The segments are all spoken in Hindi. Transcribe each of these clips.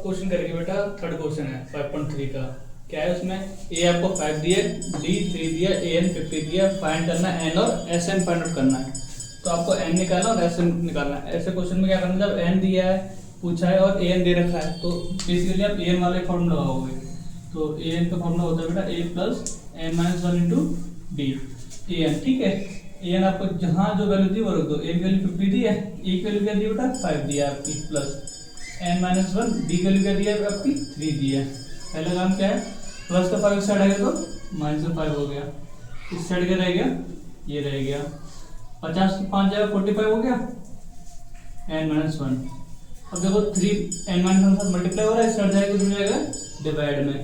क्वेश्चन करेंगे बेटा, थर्ड क्वेश्चन है 5.3 का। क्या है उसमें, ए आपको 5 दिया, डी 3 दिया, ए एन 50 दिया, फाइंड करना है एन और एस एन फाइंड आउट करना है। तो आपको एन निकालना और एस एन निकालना है। ऐसे क्वेश्चन में क्या करना है, जब एन दिया है पूछा है और ए एन दे रखा है तो बेसिकली आप ए एन वाले फॉर्मूला लगाओगे। तो ए एन का फॉर्मूला होता है बेटा A plus N minus 1 into D A N. ठीक है, ए एन आपको जहाँ जो वैल्यू दी वो रख दो। ए की वैल्यू 50 दी है, ए की वैल्यू क्या दी बेटा 5 दिया आपकी, प्लस एन माइनस 1 डी की वैल्यू क्या दी है आपकी 3 दी है। पहला काम क्या है, प्लस का 5 इस साइड आएगा तो माइनस का 5 हो गया, इस साइड क्या रह गया, ये रह गया। 50 से 5 जाएगा 45 हो गया, एन माइनस 1। अब देखो 3 एन माइनस 1 साथ मल्टीप्लाई हो रहा है, इस साइड जाएगा कितना जाएगा डिवाइड में।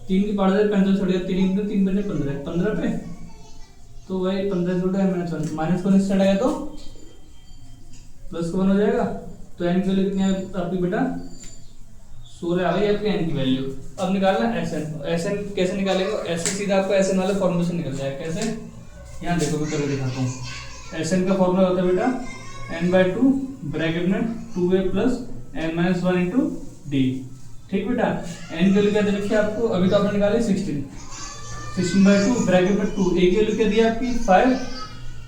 3 की पावर 45 छोड़ दिया, 3 इंटू 3 बचे 15, 15 पे तो वही 15 छोटा एन माइनस 1, माइनस 1 इस साइड आएगा तो प्लस का 1 हो जाएगा। तो एन की वैल्यू कितनी है आपकी बेटा 16 आ गई आपकी एन की वैल्यू। अब निकालना एस एन। एस एन कैसे निकालेंगे, ऐसे सीधा आपको एस एन वाले फॉर्मूले से निकल जाएगा। कैसे, यहाँ देखो मैं करके दिखाता हूँ। एस एन का फॉर्मूला होता है बेटा n/2 ब्रैकेट में 2a plus n minus 1 into d. ठीक बेटा, n की वैल्यू क्या दे रखी है आपको, अभी तो आपने निकाली 16/2 ब्रैकेट में 2, a की वैल्यू क्या दी आपकी 5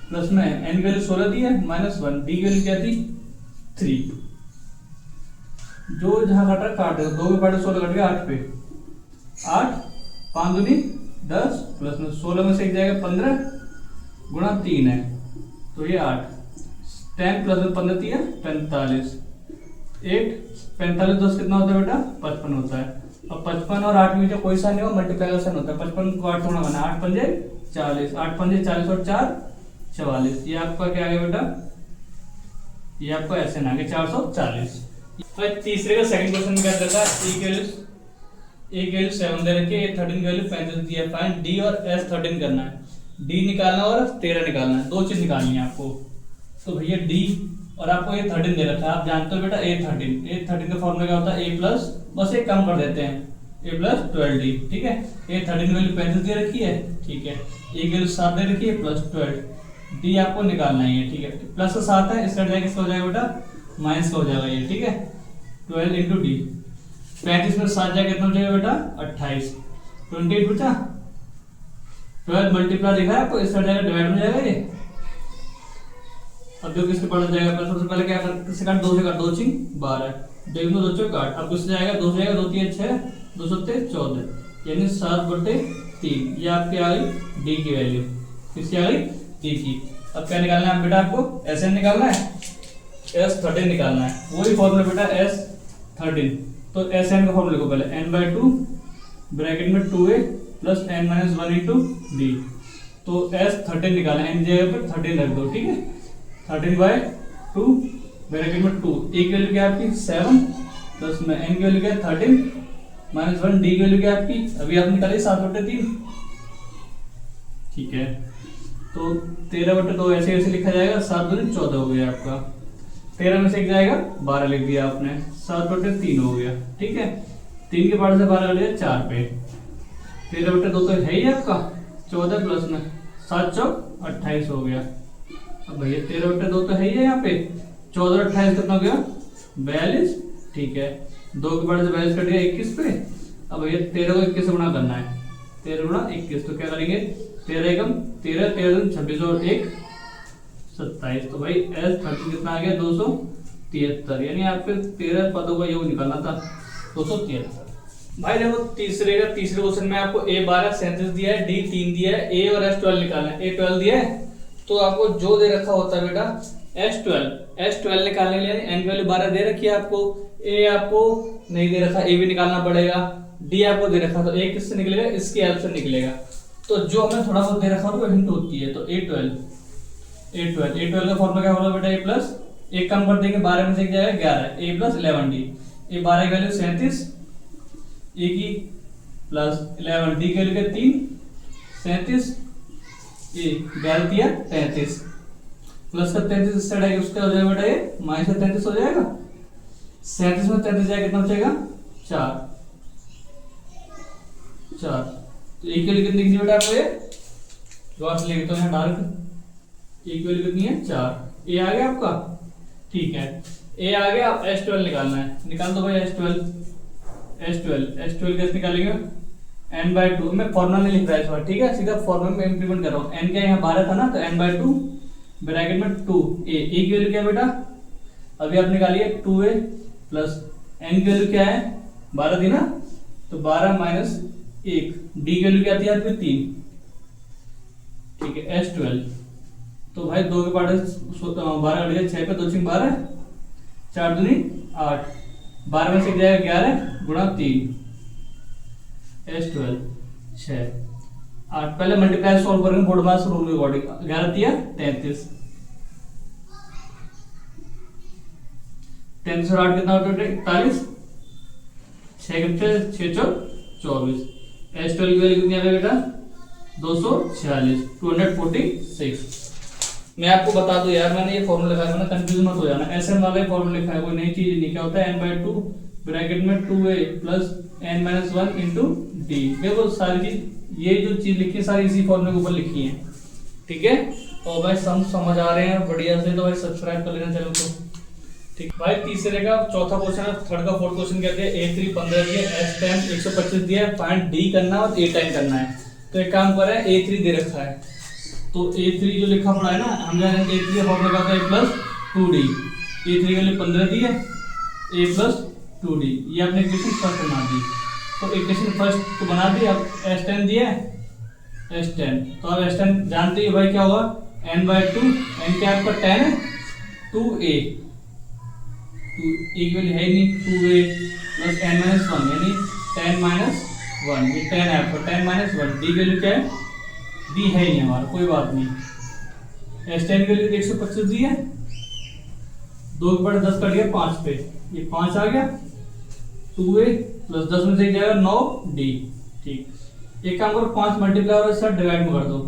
प्लस में n की वैल्यू 16 दी है माइनस 1, डी की वैल्यू क्या दी 3। जो जहां काट रहा काट दो, 2 पे काटे 16 कट गया 8 पे, 8 5 दूनी 10 प्लस में 16 में से एक जाएगा 15 गुणा 3 है तो ये 8, 10 प्लस में 15 दिया 45, 8 45 10 कितना होता है बेटा 55 होता है। अब 55 और 8 में जो कोई सा नहीं हो मल्टीप्लाई का साइन होता है, 55 को 8 थोड़ा बना, 8 पंजे 40, 8 पंजे 40 और 4 44। ये आपका क्या आ गया बेटा, ये आपका ऐसे ना आ गया 440। तीसरे का सेकंड क्वेश्चन में क्या करता है, ए की वैल्यू 7 दे रखी है, 13 की वैल्यू 35 दी है, फाइंड डी और एस 13 करना है। डी निकालना और 13 निकालना है, दो चीज निकालनी है आपको। तो भैया डी और आपको ये 13 दे रखा है, आप जानते हो बेटा A13 का फॉर्मूला क्या होता है A प्लस, बस एक कम कर देते हैं A प्लस 12D। ठीक है, A13 की वैल्यू 35 दे रखी है, ठीक है, A की वैल्यू 7 दे रखी है प्लस 12, D आपको निकालना ही है। ठीक है, प्लस का 7 है, इसका जाएगा किसका हो जाएगा बेटा माइनस का हो जाएगा ये। ठीक है, 12 इंटू डी, 35 में 7 जाएगा कितना हो जाएगा बेटा 28, 28 बचा, 12 मल्टीप्लाई दिखा है आपको, इस साइड जाएगा डिवाइड में जाएगा ये। अब जो किसके पढ़ जाएगा, सबसे पहले क्या कर, किससे काट 2 से काट, 2 चिंग 12, देखो 2 चौक 8, अब किससे जाएगा 2 से जाएगा, 2 3 6 2 7 14, यानी 7/3। ये आपकी आ गई डी की वैल्यू, किसकी आ गई डी की। अब क्या निकालना है बेटा आपको, एस एन निकालना है, S13 निकालना है, वही फॉर्मूला बेटा S13। तो एस एन का फॉर्मूला लिखो पहले n/2 ब्रैकेट में 2a plus n minus 1 into D. तो S13 निकालना है, n जगह पर 13 रख दो। ठीक है, 13/2 ब्रैकेट में 2, a की वैल्यू क्या है आपकी 7 प्लस में n की वैल्यू क्या है 13 माइनस 1, डी की वैल्यू क्या है आपकी अभी आपने निकाली 7/3। ठीक है, तो 13/2 ऐसे ऐसे लिखा जाएगा, 7 दूनी 14 हो गया आपका, 13 में से एक जाएगा 12 लिख दिया आपने, 7/3 हो गया। ठीक है, 3 के पावर से 12 लिया 4 पे, 13/2 तो है ही आपका 14 प्लस में 7 चौक 28 हो गया। अब भैया 13/2 तो है ही है यहाँ पे, 14 और 28 कितना हो गया 42। ठीक है, 2 के पावर से 42 कट गया 21 पे। अब भैया 13 को 21 से गुणा करना है, 13 गुणा 21 तो क्या करेंगे 13 एकम 13, 13 26 और 1 27। तो भाई S13 कितना आ गया 273, यानी आपके 13 पदों का योग निकालना था 273। भाई देखो तीसरे क्वेश्चन में आपको A12 37 दिया है, D3 दिया है, A और S12 निकालना है। A12 दिया है तो आपको जो दे रखा होता है बेटा S12 निकालने के लिए n की वैल्यू 12 दे रखी है आपको, A आपको नहीं दे रखा, A भी निकालना पड़ेगा, D आपको दे रखा तो A किससे निकलेगा, इसके हेल्प से निकलेगा। तो जो हमें थोड़ा बहुत दे रखा हो वो हिंट होती है। तो A12 का फॉर्मूला क्या होगा बेटा A प्लस, एक कम कर देंगे 12 में से एक जाएगा 11, A प्लस 11D। A 12 की वैल्यू 37, A की प्लस 11, D की वैल्यू क्या 3 37, A 11 33 प्लस का 33 इस साइड आएगा, उसका हो जाएगा बेटा ये माइनस का 33 हो जाएगा, 37 में 33 जाएगा कितना बचेगा 4। तो A की वैल्यू कितनी लिखनी बेटा आपको, ये जो आप लिखे तो यहाँ डार्क A की वैल्यू कितनी है 4, A आ गया आपका। ठीक है, ए आ गया, अब S12 निकालना है, निकाल दो भाई S12 कैसे निकालेंगे, n/2 मैं फॉर्मूला नहीं लिख रहा है इस बार, ठीक है, सीधा फॉर्मूला में इंप्लीमेंट कर रहा हूँ। n क्या यहाँ 12 था ना, तो n/2 ब्रैकेट में 2a, ए की वैल्यू क्या बेटा अभी आप निकालिए 2a प्लस n की वैल्यू क्या है 12 थी ना, तो 12 माइनस 1, d की वैल्यू क्या थी आपकी 3, ठीक है, S12। तो भाई 2 के पार्ट 12 कट गया 6 पे, 2 6 12, 4 दूनी 8, 12 में से जाएगा 11 गुणा 3, S12 6 8, पहले मल्टीप्लाई सॉल्व करेंगे बोर्ड मास रूल के अकॉर्डिंग, 11 दिया 33, 33 और 8 कितना होता है 41, 6 घंटे 6 चौक 24, S12 की वैल्यू कितनी आ गई बेटा 246, 246। मैं आपको बता दूं यार, मैंने ये फॉर्मूला लिखा है ना, कंफ्यूज मत हो जाना, SN वाला फॉर्मूला लिखा है, कोई नई चीज नहीं। क्या होता है n/2 ब्रैकेट में 2a plus n-1 into D, देखो सारी चीज ये जो चीज लिखी है सारी इसी फॉर्मूले के ऊपर लिखी है, ठीक है। और भाई समझ आ रहे हैं बढ़िया से, तो भाई सब्सक्राइब कर लेना चैनल को, ठीक भाई। तीसरे का चौथा क्वेश्चन है, थर्ड का फोर्थ क्वेश्चन कहते हैं A3 15 दिया, S10 125 दिया है, फाइंड D करना है और A10 करना है। तो एक काम कर रहे हैं, A3 दे रखा है, तो A3 जो लिखा पड़ा है ना, हम जानेंगे A3 का फॉर्मूला क्या होता है, a प्लस 2D, A3 के लिए 15 दी है, a प्लस 2D, ये आपने इक्वेशन फर्स्ट बना दी। तो इक्वेशन फर्स्ट तो बना दी, अब S10 दिया है, S10, तो अब S10 जानते ही भाई क्या होगा n/2, n क्या आपका 10 है, 2a, की वैल्यू है ही नहीं, 2a प्लस n-1 यानी 10-1, ये 10 है आपका, 10-1, d की वैल्यू क्या है, d है ही हमारा, कोई बात नहीं। S10 की वैल्यू 125 दी है, 2 के बड़े 10 कट गया 5 पे, ये 5 आ गया, 2a प्लस 10 में से जाएगा 9d, ठीक। एक काम करो 5 मल्टीप्लाई और इससे डिवाइड में कर दो,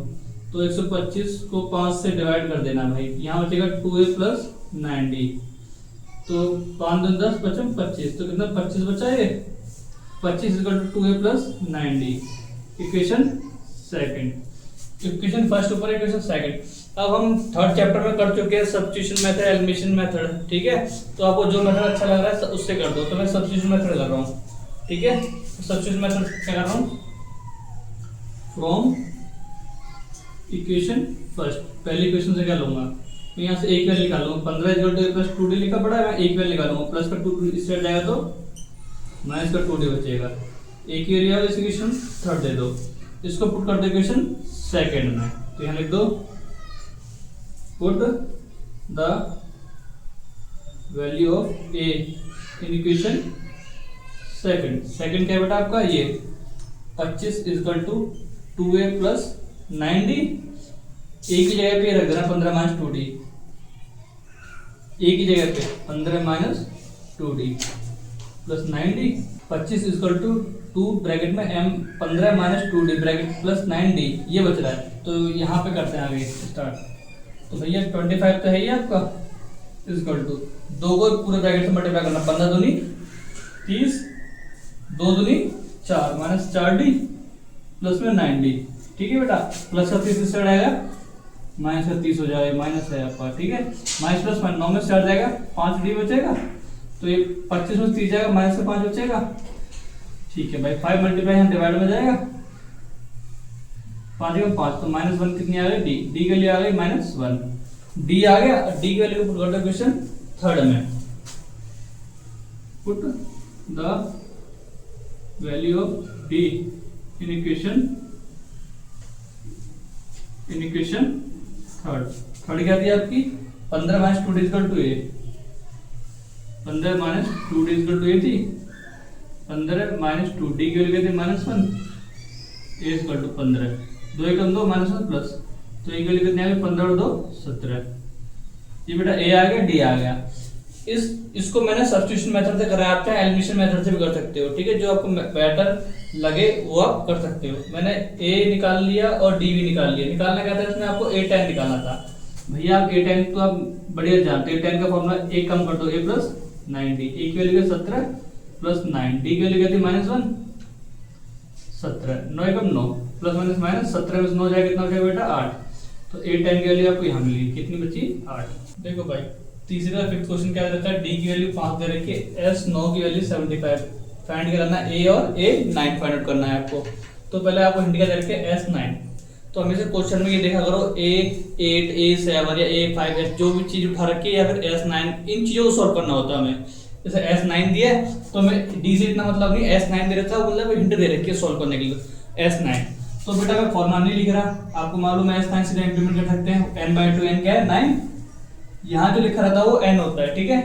तो 125 को 5 से डिवाइड कर देना भाई, यहाँ बचेगा 2a प्लस 9d, तो 5 दूनी 10 बचे 25, तो कितना 25 बचा है, 25 equal to 2a plus 9d, equation second. Equation first ऊपर इक्वेशन सेकंड। अब हम थर्ड चैप्टर में कर चुके हैं सब्स्टिट्यूशन मेथड, एलिमिनेशन मेथड, ठीक है। तो आपको जो मेथड अच्छा लग रहा है उससे कर दो, तो मैं सब्स्टिट्यूशन मेथड कर रहा हूँ, ठीक है। सब्स्टिट्यूशन मेथड क्या कर रहा हूँ, फ्रॉम इक्वेशन फर्स्ट, पहली इक्वेशन से क्या लूंगा मैं, यहाँ से एक वैल्यू निकालूंगा, 15 इक्वल टू प्लस 2d लिखा पड़ा है, मैं एक वैल्यू निकालूंगा, प्लस का 2 इस साइड जाएगा तो माइनस का 2d बचेगा, एक ही एरिया इस इक्वेशन थर्ड दे दो, इसको पुट कर दो इक्वेशन सेकंड में, तो यहाँ लिख दो put the value of a in equation second. Second क्या बेटा आपका ये 25 equal to 2a plus 9d, एक ही जगह पे रख देना 15 माइनस 2d, एक ही जगह पे 15 minus 2d plus 9d, 25 equal to 2 bracket में m 15 minus 2d bracket plus 9d, ये बच रहा है, तो यहाँ पे करते हैं आगे स्टार्ट। तो भैया 25 तो है ही आपका, इक्वल टू 2 को पूरे ब्रैकेट से मल्टीप्लाई करना, 15 दूनी 30, 2 दूनी 4 माइनस 4d प्लस में 9d, ठीक है बेटा, प्लस का 30 इस साइड आएगा, माइनस का 30 हो जाएगा, माइनस है आपका, ठीक है, माइनस प्लस 9 में से हट जाएगा, 5d बचेगा, तो ये 25 में 30 जाएगा, माइनस का 5 बचेगा, ठीक है भाई। 5 मल्टीप्लाई यहाँ डिवाइड में जाएगा, 5 में 5 तो -1 कितनी आ गई, d के लिए आ गई -1, d आ गया, d की वैल्यू को पुट कर दो क्वेश्चन थर्ड में, put the value of d in equation third क्या दिया आपकी 15 minus 2d equal to a, 15 minus 2d equal to a थी, 15 माइनस 2d की वैल्यू थी -1, a equal to 15, 2 Ekam 2 -1 plus, तो a की वैल्यू कितनी आ गई 15 और 2 17, ये बेटा a आ गया, d आ गया। इसको मैंने सब्स्टिट्यूशन मेथड से करा, आप चाहे एलिमिनेशन मेथड से भी कर सकते हो, ठीक है, जो आपको बेटर लगे वो आप कर सकते हो। मैंने a निकाल लिया और d भी निकाल लिया, निकालना क्या था इसमें आपको a10 निकालना था, भैया आप a10 तो आप बढ़िया जानते हैं, a10 का फॉर्मूला a कम कर दो, a प्लस 9d, a की वैल्यू 17 प्लस 9, d की वैल्यू क्या थी -1 17, 9 एकम 9 प्लस माइनस माइनस 17 में से 9 जाएगा कितना हो जाएगा बेटा 8, तो a10 की वैल्यू आपको यहाँ मिली, कितनी बची 8। देखो भाई तीसरे का फिफ्थ क्वेश्चन क्या रहता है, डी की वैल्यू 5 दे रखी है, एस 9 की वैल्यू 75 फाइंड करना है, ए और ए 9 फाइंड आउट करना है आपको। तो पहले आपको हिंट क्या दे रखे है, एस 9। तो हमेशा क्वेश्चन में ये देखा करो ए 8 ए 7 या ए 5 एस जो भी चीज उठा रखी है या फिर एस 9, इन चीजों को सॉल्व करना होता है हमें। जैसे एस 9 दिया है तो हमें डी से इतना मतलब नहीं, एस 9 दे रखा है मतलब हिंट दे रखी है सॉल्व करने के लिए एस 9। तो बेटा मैं फॉर्मूला नहीं लिख रहा, आपको मालूम है एस 9 सीधे इंप्लीमेंट कर सकते हैं, n/2 n क्या है 9, यहाँ जो लिखा रहता है वो n होता है, ठीक है,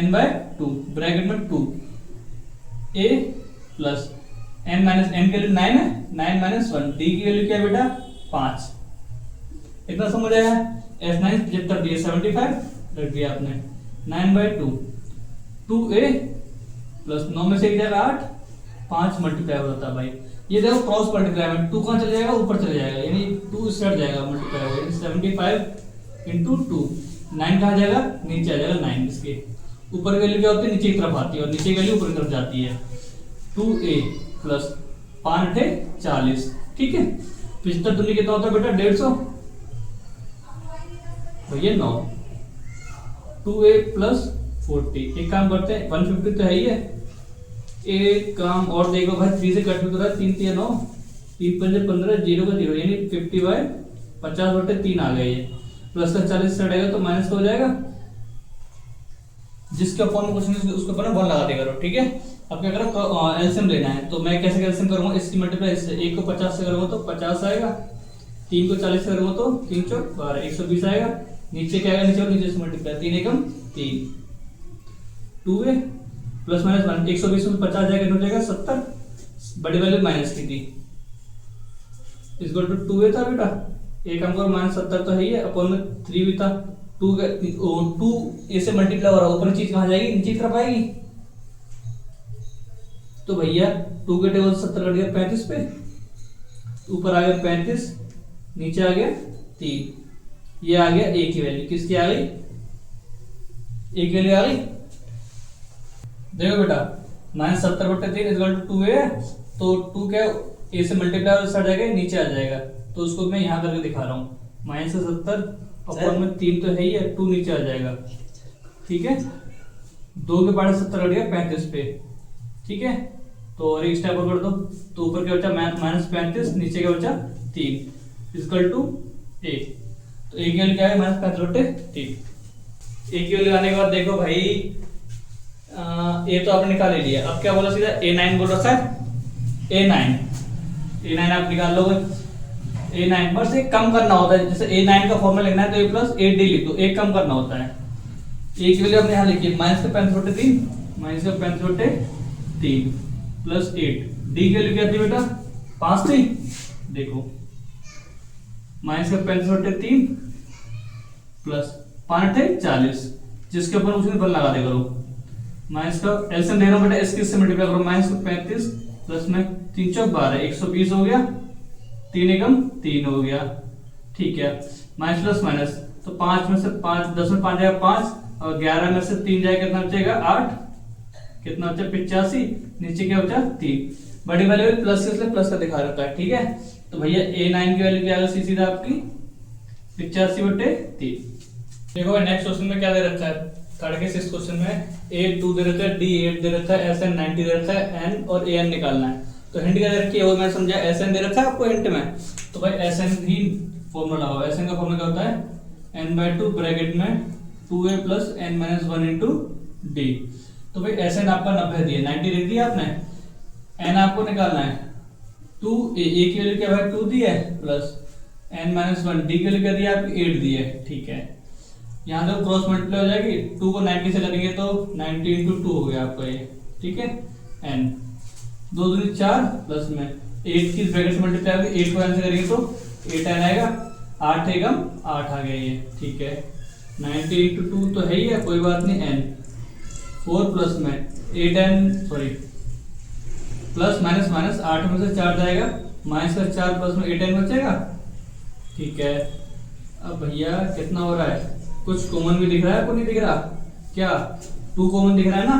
n/2 ब्रैकेट में 2 a plus n minus n की वैल्यू 9 है, 9 माइनस 1 d की वैल्यू क्या है बेटा 5। इतना समझ आया, s9 75 दिया 75 रख दिया आपने, 9/2 2a प्लस 9 में से एक जाएगा 8, 5 मल्टीप्लाई हो जाता है भाई। ये देखो क्रॉस मल्टीप्लाई में 2 कहाँ चले जाएगा, ऊपर चले जाएगा, यानी 2 इस साइड जाएगा मल्टीप्लाई हो, यानी 75 इंटू 2, 9 कहाँ जाएगा, नीचे आ जाएगा 9, इसके ऊपर की वैल्यू क्या होती है, नीचे की तरफ आती है, और नीचे की वैल्यू ऊपर की तरफ जाती है। 2a प्लस 5 × 40, ठीक है, 75 दूनी कितना होता है बेटा 150, भैया 9, 2a प्लस 40, एक काम करते हैं 150 तो है ही है, एक काम और देखो भाई 3 से कट भी तो रहा है, 3 3 9, 3 5 15, 0 का 0 यानी 50/50/3 आ गए, ये प्लस का 40 से हटेगा तो माइनस का हो जाएगा, जिसके ऊपर में क्वेश्चन उसके ऊपर 1 लगा देगा, ठीक है। अब क्या करो, एलसीएम लेना है, तो मैं कैसे एलसीएम करूंगा, इसकी मल्टीप्लाई इससे, 1 को 50 से करूंगा तो 50 आएगा, 3 को 40 से करूंगा तो 3 × 12 120 आएगा, नीचे क्या आएगा, नीचे और नीचे से मल्टीप्लाई 3 एकम 3, 2a प्लस माइनस 1 120 में 50 जाएगा, हो जाएगा 70, बड़ी वैल्यू माइनस की थी, इक्वल टू 2a था बेटा, एक हम को माइनस 70 तो है ही है, अपॉन में 3 भी था, 2 a से मल्टीप्लाई हो रहा है, ऊपर चीज कहाँ जाएगी, नीचे की तरफ आएगी, तो भैया 2 के टेबल 70 कट गया 35 पे, ऊपर आ गया 35, नीचे आ गया 3, ये आ गया a की वैल्यू, किसकी आ गई, a की वैल्यू आ गई, देखो बेटा -70/3 इक्वल टू 2a है, तो 2 क्या a से मल्टीप्लाई और सट जाएगा नीचे आ जाएगा, तो उसको मैं यहाँ करके दिखा रहा हूँ, -70 अपॉन में 3 तो है ही है, 2 नीचे आ जाएगा, ठीक है, 2 के पास 70 कट गया 35 पे, ठीक है, तो और एक स्टेप और कर दो, तो ऊपर क्या बचा -35, नीचे क्या बचा 3 इक्वल टू a, तो a की वैल्यू क्या है -35/3, a की वैल्यू आने के बाद देखो भाई ए तो आपने निकाल ही लिया, अब क्या बोला सीधा a9 बोल रखा है, a9 आप निकाल लोगे, a9 बस एक कम करना होता है, जैसे a9 का फॉर्मूला लिखना है तो a प्लस 8d लिख दो, एक कम करना होता है, a की वैल्यू आपने यहाँ लिखी -35/3 -35/3 प्लस 8, d की वैल्यू क्या थी बेटा 5 थी, देखो -35/3 प्लस 5 थे 40, जिसके ऊपर उसने 1 लगा दे करो, माइनस का एलसीएम ले रहा हूं बेटा, इसके से मल्टीप्लाई करो, -35 प्लस में 3 × 12 120 हो गया, 3 एकम 3 हो गया, ठीक है, माइनस प्लस माइनस, तो 5 में से 5 10 में 5 जाएगा 5, और 11 में से 3 जाएगा कितना बचेगा 8, कितना बचा 85, नीचे क्या बचा 3, बड़ी वैल्यू प्लस से इसलिए प्लस का दिखा रहता है, ठीक है, तो भैया a9 की वैल्यू क्या आ गई सीधा आपकी 85/3। देखो नेक्स्ट क्वेश्चन में क्या दे रखा है, थर्ड के 6 क्वेश्चन में a2 दे रहता है, d8 दे रहता है, sn 90 दे रहता है, n और an निकालना है, तो हिंट क्या दे रखी है वो मैं समझा, sn दे रखा है आपको हिंट में, तो भाई sn ही फॉर्मूला होगा, sn का फॉर्मूला क्या होता है n/2 ब्रैकेट में 2a plus n - 1 into d, तो भाई sn आपका 90 दिया, 90 दे दिया आपने, n आपको निकालना है 2a की वैल्यू क्या भाई 2 दी है, प्लस n - 1 d की वैल्यू क्या दी है आपकी 8 दी है, ठीक है, यहाँ देखो क्रॉस मल्टीप्लाई हो जाएगी, 2 को 90 से लगेंगे तो 90 × 2 हो गया आपका ये, ठीक है, n 2 दूनी 4 प्लस में 8 की ब्रैकेट से मल्टीप्लाई होगी, 8 को n से करेंगे तो 8n आएगा, 8 एकम 8 आ गया ये, ठीक है, 90 × 2 तो है ही है, कोई बात नहीं, n 4 प्लस में 8n sorry plus minus minus 8 में से 4 जाएगा, माइनस का 4 प्लस में 8n बचेगा, ठीक है, अब भैया कितना हो रहा है, कुछ कॉमन भी दिख रहा है, आपको नहीं दिख रहा क्या, 2 कॉमन दिख रहा है ना,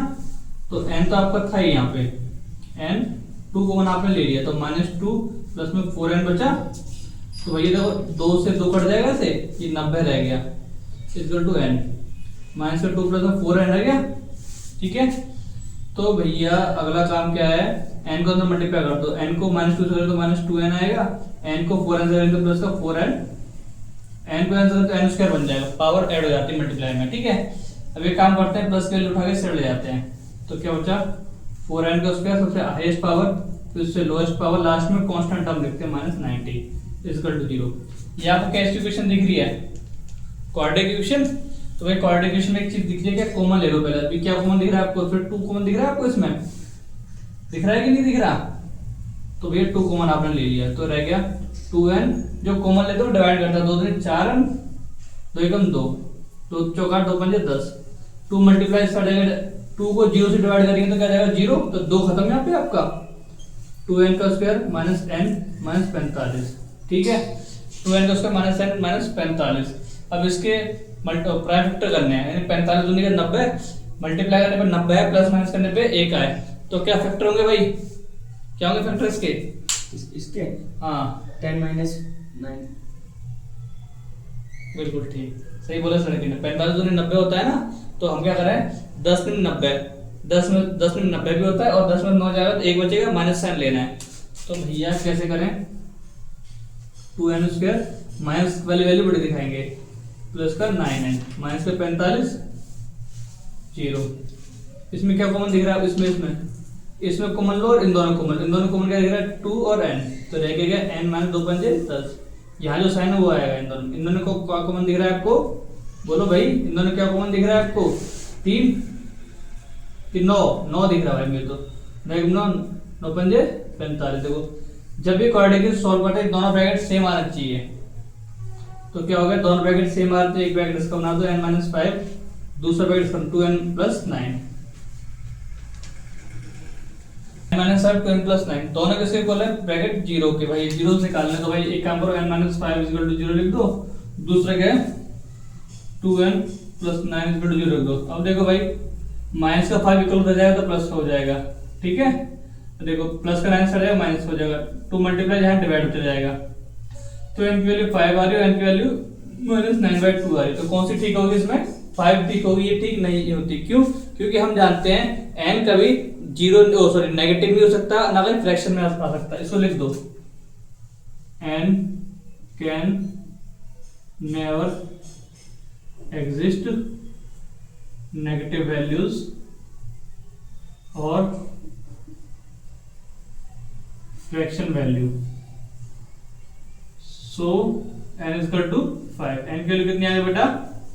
तो n तो आपका था ही यहाँ पे, n 2 कॉमन आपने ले लिया, तो -2 प्लस में 4n बचा, तो भैया देखो 2 से 2 कट जाएगा से, ये 90 रह गया इक्वल टू n, माइनस का 2 प्लस में 4n रह गया, ठीक है। तो भैया अगला काम क्या है, n को अंदर मल्टीप्लाई कर दो, n को -2 से करें तो -2n आएगा, n को 4n से करें तो प्लस का 4n, n को n से करें तो n स्क्वायर बन जाएगा, पावर ऐड हो जाती है मल्टीप्लाई में, ठीक है। अब ये काम करते हैं, प्लस के वैल्यू उठा के साइड ले जाते हैं, तो क्या बचा 4n का स्क्वायर सबसे हाईएस्ट पावर, फिर उससे लोएस्ट पावर, लास्ट में कांस्टेंट टर्म लिखते हैं -90 इक्वल टू 0। ये आपको क्या इक्वेशन दिख रही है, क्वाड्रेटिक इक्वेशन। तो भाई क्वाड्रेटिक इक्वेशन में एक चीज दिख रही है, क्या कॉमन ले लो पहले। अभी क्या कॉमन दिख रहा है आपको, फिर 2 कॉमन दिख रहा है आपको, इसमें दिख रहा है कि नहीं दिख रहा, तो भैया 2 कॉमन आपने ले लिया, तो रह गया 2n, जो कॉमन लेते हो डिवाइड करता है, 2 दूनी 4n, 2 एकम 2, 2 चौका 2 पंजे 10, 2 मल्टीप्लाई कर देंगे, 2 को 0 से डिवाइड करेंगे तो क्या जाएगा 0, तो 2 खत्म यहाँ पे आपका, 2n का स्क्वायर माइनस n माइनस 45, ठीक है। 2n का स्क्वायर माइनस n माइनस 45। अब इसके प्राइम फैक्टर करने हैं, यानी 45 दूनी का 90, मल्टीप्लाई करने पर 90 है, प्लस माइनस करने पे 1 आए, तो क्या फैक्टर होंगे भाई, क्या होंगे फैक्टर इसके? इसके हाँ 10 माइनस 9। बिल्कुल ठीक, सही बोला सर ने। 45 दूनी 90 होता है ना, तो हम क्या करें 10 में 90, 10 में 90 भी होता है, और 10 में 9 जाएगा तो 1 बचेगा, माइनस साइन लेना है। तो भैया कैसे करें, 2n स्क्वायर माइनस वाली वैल्यू बड़ी दिखाएंगे, प्लस का 9n माइनस का 45 0। इसमें क्या कॉमन दिख रहा है, इसमें कॉमन लो, और इन दोनों कॉमन क्या दिख रहा है 2 और n, तो रह गया n माइनस 2 पंजे 10। यहाँ जो साइन है वो आएगा, इन दोनों को क्या कॉमन दिख रहा है आपको, बोलो भाई, इन दोनों क्या कॉमन दिख रहा है आपको, 3 कि 9 दिख रहा है भाई मेरे तो, 9 पंजे 45। देखो जब भी क्वाड्रेटिक सॉल्व करते हैं दोनों ब्रैकेट सेम आना चाहिए, तो क्या हो गया, दोनों ब्रैकेट सेम आ रहे थे, एक ब्रैकेट इसका बना दो n माइनस 5, दूसरा ब्रैकेट इसका 2n plus 9, minus 5 2n plus 9, दोनों किसके इक्वल है, ब्रैकेट 0 के। भाई 0 से निकालने, तो भाई एक काम करो, n माइनस 5 इक्वल टू 0 लिख दो, दूसरा क्या है 2n प्लस 9 इक्वल टू 0 लिख दो। अब देखो भाई माइनस का 5 इक्वल हो जाएगा तो प्लस हो जाएगा, ठीक है। तो देखो प्लस का 9 से जाएगा माइनस हो जाएगा, 2 मल्टीप्लाई यहाँ डिवाइड होते जाएगा, तो n की वैल्यू 5 आ रही है, n की वैल्यू -9/2 आ रही है, तो कौन सी ठीक होगी इसमें, 5 ठीक होगी, ये ठीक नहीं होती। क्यों, क्योंकि हम जानते हैं n कभी नेगेटिव भी हो सकता है, ना कभी फ्रैक्शन में आ सकता है। इसको लिख दो, n can never exist negative values और fraction value, so n is equal to 5। n की वैल्यू कितनी आ गई बेटा,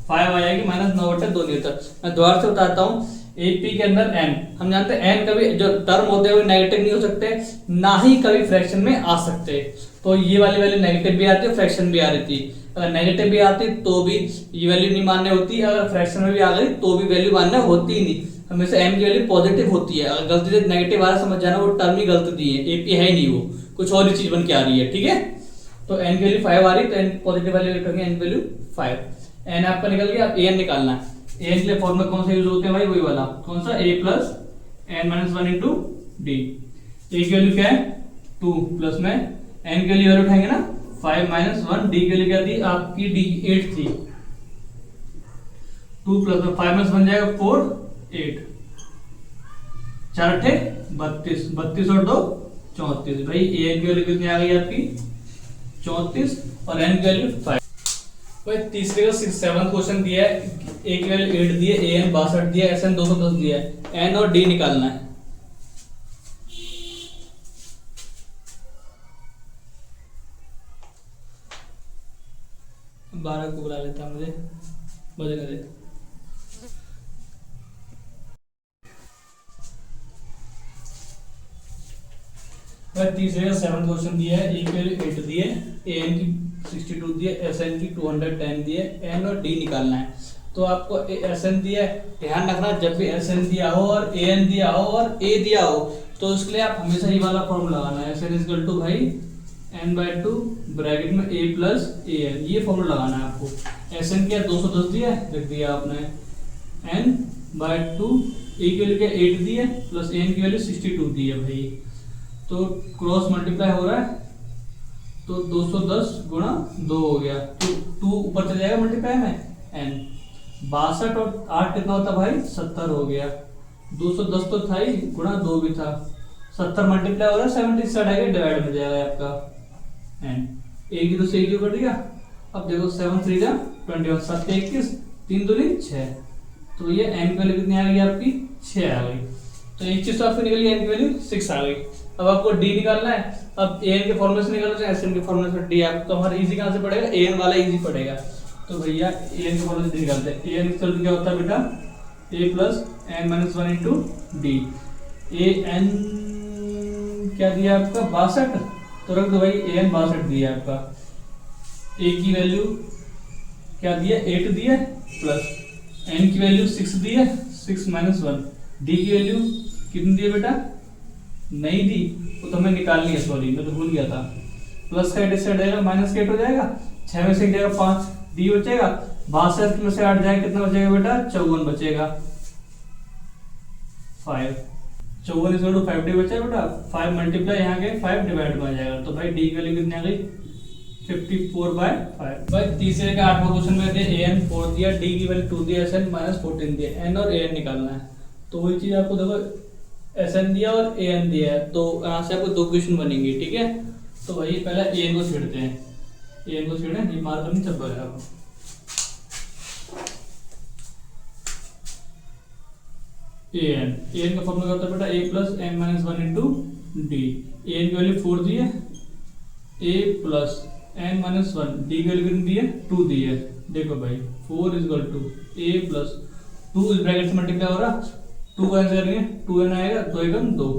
5 आ जाएगी, -9/2 नहीं होता। मैं दोबारा से बताता हूँ, AP के अंदर n, हम जानते हैं n कभी जो टर्म होते हैं वो नेगेटिव नहीं हो सकते, ना ही कभी फ्रैक्शन में आ सकते। तो ये वाली वैल्यू नेगेटिव भी आती है, फ्रैक्शन भी आ रही थी, अगर नेगेटिव भी आती तो भी ये वैल्यू नहीं मान्य होती, अगर फ्रैक्शन में भी आ गई तो भी वैल्यू मान्य होती ही नहीं। हमेशा m की वैल्यू पॉजिटिव होती है, अगर गलती से नेगेटिव आ रहा समझ जाना वो टर्म ही गलत दी है, AP है नहीं, वो कुछ और ही चीज बन के आ रही है, ठीक है। तो n की वैल्यू 5 आ रही, तो n पॉजिटिव वैल्यू लिखेंगे, n की वैल्यू 5, n आपका निकल गया। अब an निकालना है, an के लिए फॉर्मूला कौन सा यूज होते हैं भाई, वही वाला, कौन सा, a plus n minus 1 into D. a की वैल्यू क्या है 2, प्लस में n की वैल्यू उठाएंगे ना 5 माइनस 1, डी की वैल्यू क्या थी आपकी, डी 8 थी, 2 प्लस में 5 माइनस बन जाएगा 4 8, 4 8 32, 32 और 2 34। भाई a की वैल्यू कितनी आ गई आपकी 34, और n की वैल्यू 5। भाई तीसरे का 7 क्वेश्चन दिया है, a की वैल्यू 8 दी है, an 62 दिया है, sn 210 दिया है, n और d निकालना है। बारह को बुला लेता मुझे बजने दे। तीसरे का 7 क्वेश्चन दिया है, a की वैल्यू 8 दी है, an की 62 दी है, sn की 210 दी है, n और d निकालना है। तो आपको sn दिया है, ध्यान रखना जब भी sn दिया हो और an दिया हो और a दिया हो तो उसके लिए आप हमेशा ये वाला फॉर्मूला लगाना है, sn इक्वल टू भाई n/2 ब्रैकेट में a प्लस an, ये फॉर्मूला लगाना है आपको। sn क्या 210 दिया है, लिख दिया आपने, n/2 a की वैल्यू क्या 8 दी है, प्लस an की वैल्यू 62 दी है भाई, तो क्रॉस मल्टीप्लाई हो रहा है, तो 210 गुणा 2 हो गया, तो 2 ऊपर चले जाएगा मल्टीप्लाई में n, 62 और 8 कितना होता भाई 70 हो गया। 210 तो था ही, गुणा 2 भी था, 70 मल्टीप्लाई हो रहा है 70 से हटाएगा डिवाइड में जाएगा आपका एन। एक जीरो से एक जीरो कट गया। अब देखो 7 3 जा 21, 7 21, 3 दूनी 6, तो ये एन की वैल्यू कितनी आ गई आपकी 6 आ गई। तो एक चीज तो आपकी निकली, एन की वैल्यू 6 आ गई। अब आपको डी निकालना है। अब एन के फॉर्मूले से निकालना है, एसएन के फॉर्मूले से डी। आपको तो हमारा इजी कहां से पड़ेगा, एन वाला इजी पड़ेगा। तो भैया एन के फॉर्मूले से निकालते हैं। एन इक्वल टू क्या होता है बेटा, A plus N minus 1 into D. A N क्या दिया आपका 62, तो रख दो भाई ए एन 62 दिया आपका। ए की वैल्यू क्या दिया 8 दिया, प्लस एन की वैल्यू 6 दी है, 6 माइनस 1। डी की वैल्यू कितनी दी है बेटा, नहीं दी, वो तो हमें निकालनी है, सॉरी मैं तो भूल गया था। प्लस का 8 से हट जाएगा, माइनस का 8 हो जाएगा, 6 में से जाएगा 5, डी बचेगा। 62 में से 8 जाएगा, कितना बचेगा बेटा 54 बचेगा, 5। 54 इज टू 5 डी बचा बेटा, 5 मल्टीप्लाई यहाँ के 5 डिवाइड में आ जाएगा। तो भाई डी की वैल्यू कितनी आ गई 54/5। भाई तीसरे का 8वां क्वेश्चन में दिया ए एन 4 दिया, डी की वैल्यू 2 दिया, एस एन माइनस 14 दिया, एन और ए एन निकालना है। तो वही चीज आपको देखो एस एन दिया और ए एन दिया है, तो यहाँ से आपको 2 क्वेश्चन बनेंगे, ठीक है। तो वही पहले ए एन को छेड़ते हैं, ए एन को छेड़े, ये मार्कर नहीं चल पाएगा आपको। ए एन का फॉर्मूला होता है बेटा A plus N minus 1 into D. A N की वैल्यू 4 दी है, A plus N minus 1, D की वैल्यू कितनी दी है 2 दी है। देखो भाई 4 is equal to A plus 2 इस ब्रैकेट से मल्टीप्लाई हो रहा, 2 का आंसर करेंगे 2 एन आएगा, 2 एकम 2,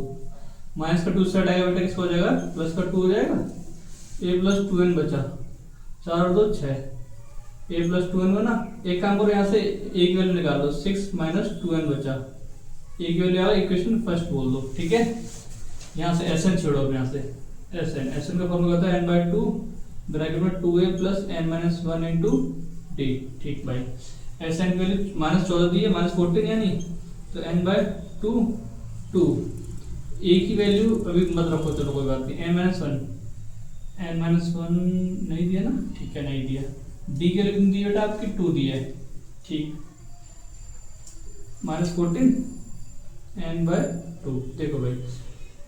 माइनस का 2 से हटाएगा बेटा किसको हो जाएगा, प्लस का 2 हो जाएगा। ए प्लस 2 एन बचा, 4 और 2 6, ए प्लस 2 एन बना। एक काम करो यहाँ से ए की वैल्यू निकाल दो, 6 माइनस 2 एन बचा, ए की वैल्यू आएगा, इक्वेशन फर्स्ट बोल दो, ठीक है। यहाँ से एस एन छोड़ो, यहाँ से एस एन का फॉर्मूला होता है एन बाई 2 ब्रैकेट में 2a plus N minus 1 into d, ठीक भाई। एस एन की वैल्यू माइनस 14 दी है, माइनस 14 यानी, तो एन बाई 2 2। ए की वैल्यू अभी मत रखो, चलो कोई बात नहीं, एन माइनस 1 नहीं दिया ना, ठीक है नहीं दिया। डी की वैल्यू दी बेटा आपकी 2 दी है, ठीक, माइनस 14 एन बाई 2। देखो भाई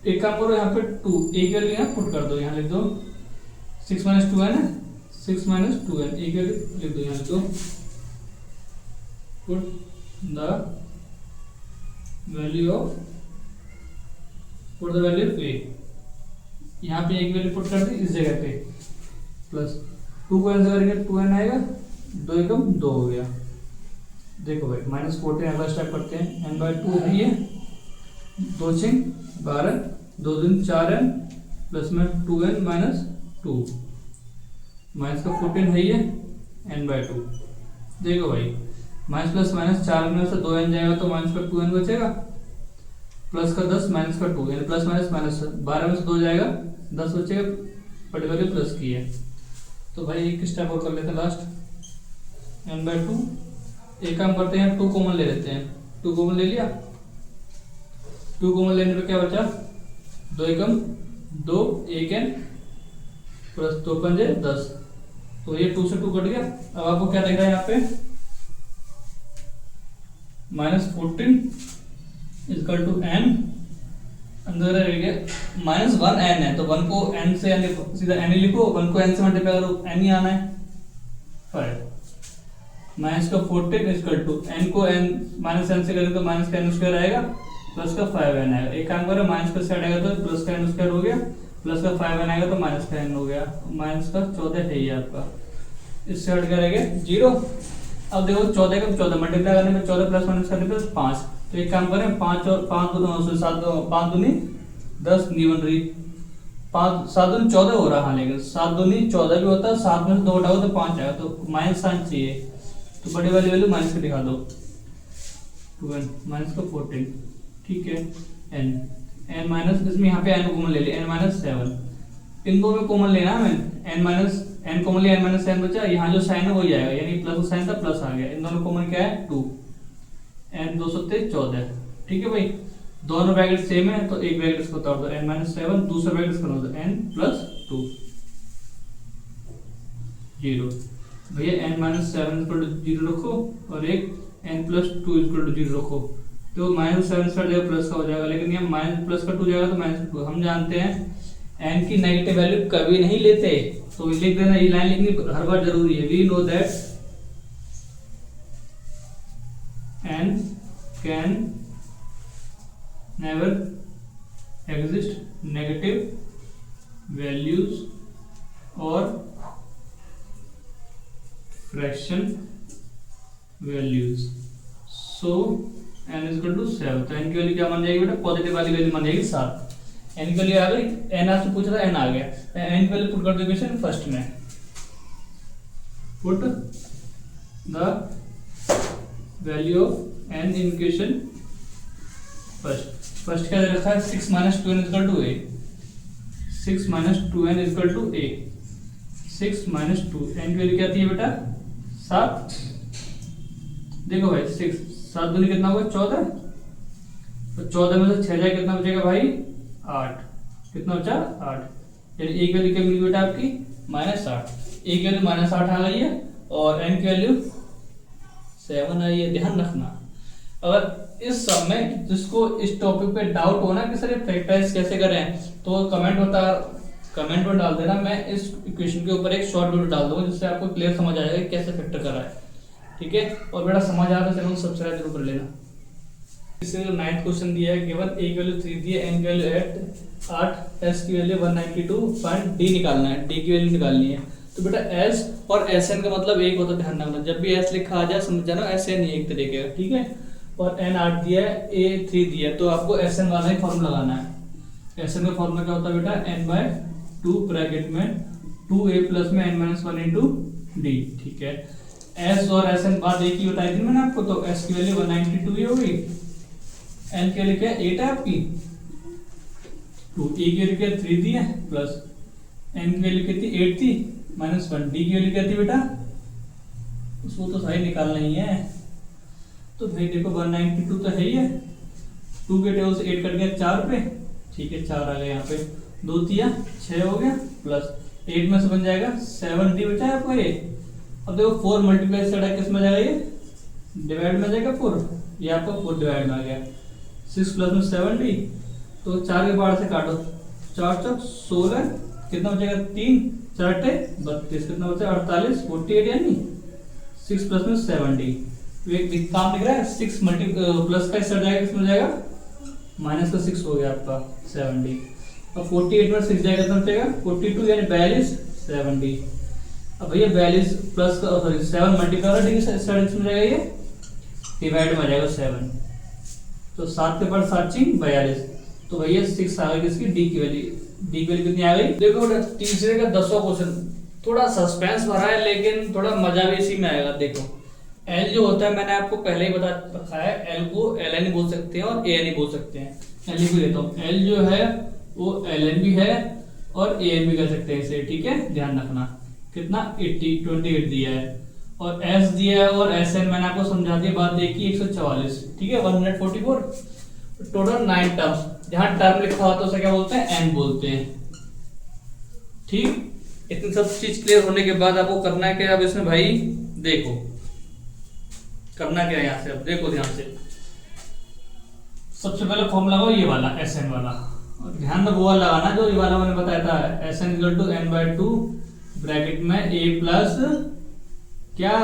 एक काम करो, यहाँ पे 2 ए की वैल्यू यहाँ पुट कर दो, यहाँ लिख दो 6 माइनस 2 एन है, 6 माइनस 2 एन, ए की वैल्यू लिख दो, यहाँ लिख दो put the value of, put the value of A. यहाँ पे एक वैल्यू पुट कर दी इस जगह पे, प्लस 2 को आंसर करेंगे 2 एन आएगा, 2 एकम 2 हो गया। देखो भाई माइनस 14 अगला स्टेप करते हैं, एन बाई 2 है ये, 2 6 12, 2 दूनी 4 एन प्लस में 2 एन माइनस 2, माइनस का 14 है ये, एन बाई 2। देखो भाई माइनस प्लस माइनस 4 में से 2 एन जाएगा, तो माइनस का 2 एन बचेगा, प्लस का 10 माइनस का 2, यानी प्लस माइनस माइनस 12 में से 2 जाएगा, 10 बचेगा, पर्टिकुलरली प्लस की है। तो भाई एक स्टेप और कर लेते हैं लास्ट, एन बाई 2। एक काम करते हैं 2 कॉमन ले लेते हैं, 2 कॉमन ले लिया, 2 कॉमन लेने पे क्या बचा, 2 एकम 2, 1 एन प्लस 2 पंजे 10, तो ये 2 से 2 कट गया। अब आपको क्या दिख रहा है यहाँ पे, माइनस 14 इजकल टू एन, अंदर रह गया माइनस 1 एन है, तो 1 को एन से एन लिखो, सीधा एन ही लिखो, 1 को एन से मल्टीप्लाई करो, एन ही आना है 5, माइनस का 14 इजकल टू एन को एन माइनस एन से करेंगे तो माइनस का एन स्क्वायर आएगा, प्लस का 5 एन आएगा। एक काम करो माइनस का सेट आएगा तो प्लस का एन स्क्वायर हो गया, प्लस का 5 एन आएगा तो माइनस का एन हो गया, माइनस का 14 है ये आपका, इससे हट करेंगे 0। अब देखो 14 का 14 मल्टीप्लाई करने में 14 प्लस माइनस करने पे 5, तो एक काम करें 5 और 5 7 5 दूनी 10 नी बन रही, 5 7 दूनी 14 हो रहा, हाँ लेकिन 7 दूनी 14 भी होता है, 7 में से 2 हटाओ तो 5 आएगा, तो माइनस साइन चाहिए, तो बड़ी वाली वैल्यू माइनस के दिखा दो, 2n माइनस का 14, ठीक है। n माइनस, इसमें यहाँ पे n कॉमन ले लिया, n माइनस 7, इन दो में कॉमन लेना है n माइनस n कॉमन लिया, n माइनस 7 बचा, यहाँ जो साइन है वही आएगा, यानी प्लस का साइन था प्लस आ गया, इन दोनों कॉमन क्या है 2, n 2 7 14, ठीक है भाई। दोनों ब्रैकेट सेम है तो एक ब्रैकेट इसको तोड़ दो, n माइनस 7, दूसरा ब्रैकेट इसको तोड़ दो n प्लस 2 0। भैया n माइनस 7 इक्वल टू 0 रखो और एक n प्लस 2 इक्वल टू 0 रखो, तो माइनस 7 से जाएगा प्लस का हो जाएगा, लेकिन ये माइनस प्लस का 2 जाएगा तो माइनस 2। हम जानते हैं n की नेगेटिव वैल्यू कभी नहीं लेते, तो लिख देना, ये लाइन लिखनी हर बार जरूरी है। We know that n can never exist negative values और fraction values, so n is equal to 7। तो n की वैल्यू क्या मान जाएगी बेटा, पॉजिटिव वाली वैल्यू मान जाएगी 7। n की वैल्यू आ गई, n आपसे पूछ रहा है, n आ गया, n की वैल्यू पुट कर दो इक्वेशन फर्स्ट में, put the value of n in equation first क्या दे रखा है, 6 minus 2n equal to a, 6 minus 2n equal to a, 6 minus 2, n की वैल्यू क्या आती है बेटा 7। देखो भाई 6 7 दूनी कितना होगा 14, तो 14 में से 6 जाए कितना बचेगा भाई 8, कितना बचा 8, यानी एक वैल्यू क्या मिली बेटा आपकी -8, एक वैल्यू -8 आ गई है और n की वैल्यू 7 आई है। ध्यान रखना, अगर इस सब में जिसको इस टॉपिक पे डाउट हो ना कि सर ये फैक्टराइज कैसे करें, तो कमेंट में डाल देना, मैं इस इक्वेशन के ऊपर एक शॉर्ट वीडियो डाल दूंगा जिससे आपको क्लियर समझ आ जाएगा कि कैसे फैक्टर करा है, ठीक है। और बेटा समझ आ रहा है चैनल को सब्सक्राइब जरूर कर लेना। इससे जो 9th क्वेश्चन दिया है, केवल a की वैल्यू 3 दी है, n की वैल्यू 8, s की वैल्यू 192, फाइंड d निकालना है, d की वैल्यू निकालनी है। तो बेटा s और sn का मतलब एक होता है, ध्यान रखना, जब भी s लिखा आ जाए समझ जाना sn ही एक तरीके का, ठीक है। और n 8 दिया है, a 3 दिया है, तो आपको sn वाला ही फॉर्मूला लगाना है। sn का फॉर्मूला क्या होता है बेटा, n/2 ब्रैकेट में 2a प्लस में n-1 इंटू d, ठीक है। s और sn बात एक ही बताई थी मैंने आपको, तो s की वैल्यू 192 ही होगी, n की वैल्यू क्या 8 है आपकी, तो a की वैल्यू क्या 3 दी है, प्लस n की वैल्यू कितनी 8 थी, -1, d की वैल्यू क्या थी बेटा, उसको तो सही निकालना ही है। तो भाई देखो 192 तो है ही है, 2 के टेबल से 8 कट गया 4 पे, ठीक है 4 आ गया यहाँ पे, 2 तिया 6 हो गया, प्लस 8 में से बन जाएगा 7d बचा है आपको ये। अब देखो 4 मल्टीप्लाई से किस में जाएगा, ये डिवाइड में जाएगा 4, ये आपका 4 डिवाइड में आ गया, 6 प्लस में 7d, तो 4 के बाहर से काटो, 4 चौक 16, कितना बचेगा 3 4 32, कितना बचा 48, 48 यानी 6 प्लस में 7d, एक काम दिख रहा है 6 प्लस का इस जाएगा, किसमें जाएगा माइनस का 6 हो गया आपका 7d, अब 48 में 6 जाएगा कितना बचेगा 42 यानी 42 7d। अब भैया 42 प्लस का सॉरी 7 मल्टीप्लाई डी के साइड में जाएगा, ये डिवाइड में आ जाएगा 7, तो 7 के बाद 7 चिंग 42, तो भैया 6 आ गई किसकी डी की वैल्यू कितनी आ गई। देखो बेटा तीसरे का 10वां क्वेश्चन थोड़ा सस्पेंस भरा है, लेकिन थोड़ा मजा भी इसी में आएगा। देखो L जो होता है मैंने आपको पहले ही बता रखा है, L को Ln ही बोल सकते हैं और An ही बोल सकते हैं। L लिख देता हूँ, L जो है वो Ln भी है और An भी कर सकते हैं इसे, ठीक है। ध्यान रखना कितना 28 दिया है और S दिया है और Sn मैंने आपको समझा दिया, बात देखिए 144, ठीक है 144, टोटल 9 टर्म्स। जहाँ टर्म लिखा होता है उसे क्या बोलते हैं, n बोलते हैं, ठीक। इतनी सब चीज क्लियर होने के बाद आपको करना है क्या, अब इसमें भाई देखो करना क्या है, यहाँ से अब देखो ध्यान से, सबसे पहले फॉर्मूला लगाओ ये वाला Sn वाला, और ध्यान में वो वाला लगाना जो ये वाला मैंने बताया था, Sn equal to n/2 bracket में a प्लस क्या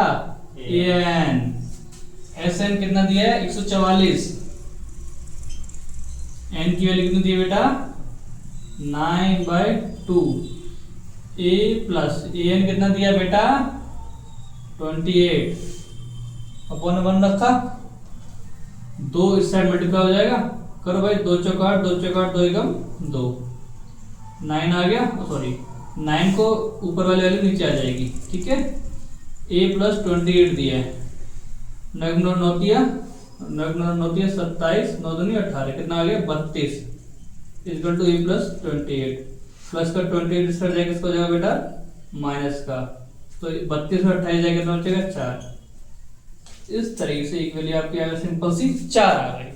an, Sn कितना दिया है 144, n की वैल्यू कितनी दी है बेटा 9/2, a प्लस an कितना दिया बेटा 28, अपन 1 रखा, 2 इस साइड मल्टीप्लाई हो जाएगा, करो भाई 2 चौक 8, 2 चौक 8, 2 एकम 2, 9 आ गया, सॉरी 9 को ऊपर वाले वैल्यू नीचे आ जाएगी, ठीक है। a प्लस 28 दिया है, 9 9 दिया 27, 9 दूनी 18, कितना आ गया 32, इक्वल टू a प्लस 28, प्लस का 28 इस जाएगा, किसको जाएगा बेटा माइनस का, तो 32 में 28 जाएगा कितना बचेगा 4। इस तरीके से एक वैल्यू आपकी आ गई, सिंपल सी 4 आ गई।